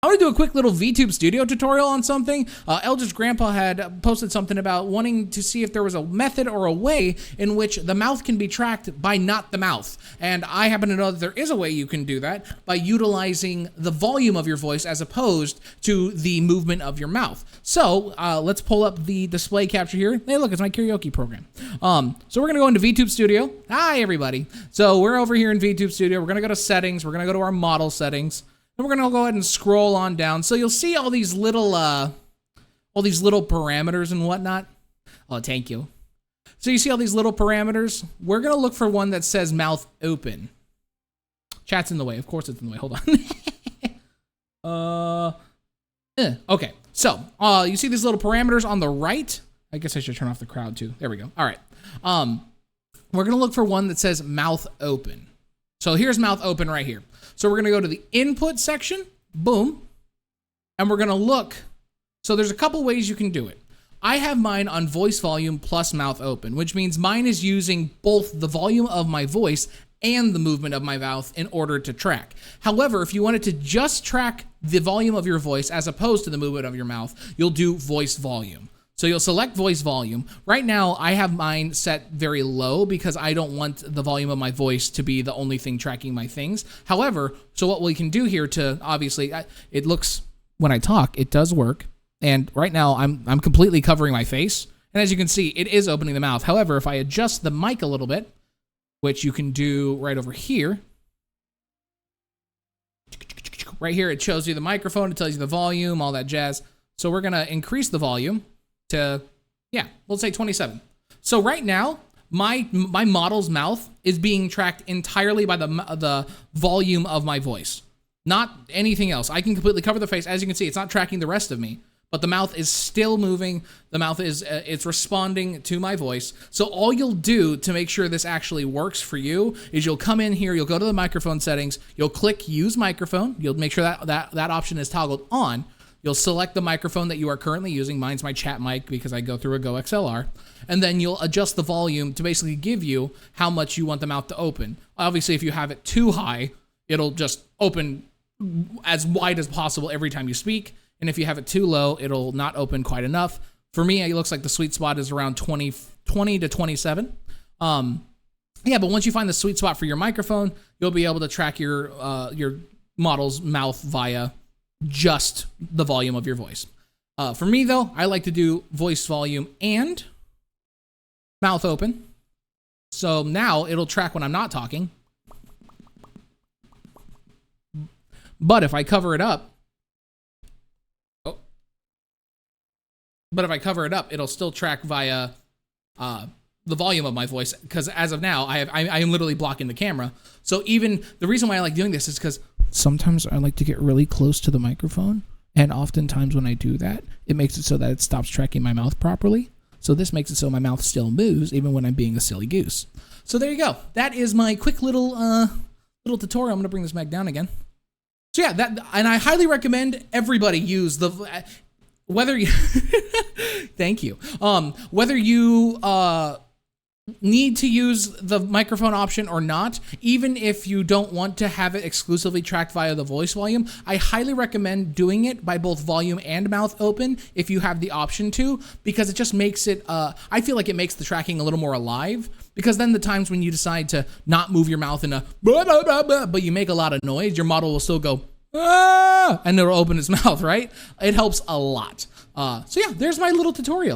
want to do a quick little Vtubestudio tutorial on something. Eldridge Grandpa had posted something about wanting to see if there was a method or a way in which the mouth can be tracked by not the mouth. And I happen to know that there is a way you can do that by utilizing the volume of your voice as opposed to the movement of your mouth. So let's pull up the display capture here. Hey, look, it's my karaoke program. So we're going to go into Vtubestudio. Hi, everybody. So we're over here in Vtubestudio. We're going to go to settings. We're going to go to our model settings. And we're going to go ahead and scroll on down. So you'll see all these little parameters and whatnot. Oh, thank you. So you see all these little parameters. We're going to look for one that says mouth open. Chat's in the way. Of course it's in the way. Hold on. Okay. So you see these little parameters on the right. I guess I should turn off the crowd too. There we go. All right. We're going to look for one that says mouth open. So here's mouth open right here. So we're going to go to the input section, boom, and we're going to look. So there's a couple ways you can do it. I have mine on voice volume plus mouth open, which means mine is using both the volume of my voice and the movement of my mouth in order to track. However, if you wanted to just track the volume of your voice as opposed to the movement of your mouth, you'll do voice volume. So you'll select voice volume. Right now, I have mine set very low because I don't want the volume of my voice to be the only thing tracking my things. However, so what we can do here to, obviously, it looks, when I talk, it does work. And right now, I'm completely covering my face. And as you can see, it is opening the mouth. However, if I adjust the mic a little bit, which you can do right over here, right here, it shows you the microphone, it tells you the volume, all that jazz. So we're going to increase the volume to, yeah, let's say 27. So right now, my model's mouth is being tracked entirely by the volume of my voice, not anything else. I can completely cover the face. As you can see, it's not tracking the rest of me, but the mouth is still moving. The mouth is, it's responding to my voice. So all you'll do to make sure this actually works for you is you'll come in here, you'll go to the microphone settings, you'll click use microphone. You'll make sure that option is toggled on. You'll select the microphone that you are currently using. Mine's my chat mic because I go through a Go XLR. And then you'll adjust the volume to basically give you how much you want the mouth to open. Obviously, if you have it too high, it'll just open as wide as possible every time you speak. And if you have it too low, it'll not open quite enough. For me, it looks like the sweet spot is around 20 to 27. Yeah, but once you find the sweet spot for your microphone, you'll be able to track your model's mouth via just the volume of your voice. For me, though, I like to do voice volume and mouth open. So now it'll track when I'm not talking. But if I cover it up, it'll still track via the volume of my voice, because as of now, I am literally blocking the camera. So even the reason why I like doing this is because sometimes I like to get really close to the microphone, and oftentimes when I do that, it makes it so that it stops tracking my mouth properly. So this makes it so my mouth still moves even when I'm being a silly goose. So there you go. That is my quick little tutorial. I'm gonna bring this back down again. So yeah, and I highly recommend everybody use the whether you thank you. Whether you need to use the microphone option or not, even if you don't want to have it exclusively tracked via the voice volume, I highly recommend doing it by both volume and mouth open if you have the option to, because it just makes it, I feel like it makes the tracking a little more alive, because then the times when you decide to not move your mouth in a blah, blah, blah, blah, but you make a lot of noise, your model will still go, ah, and it'll open its mouth, right? It helps a lot. So yeah, there's my little tutorial.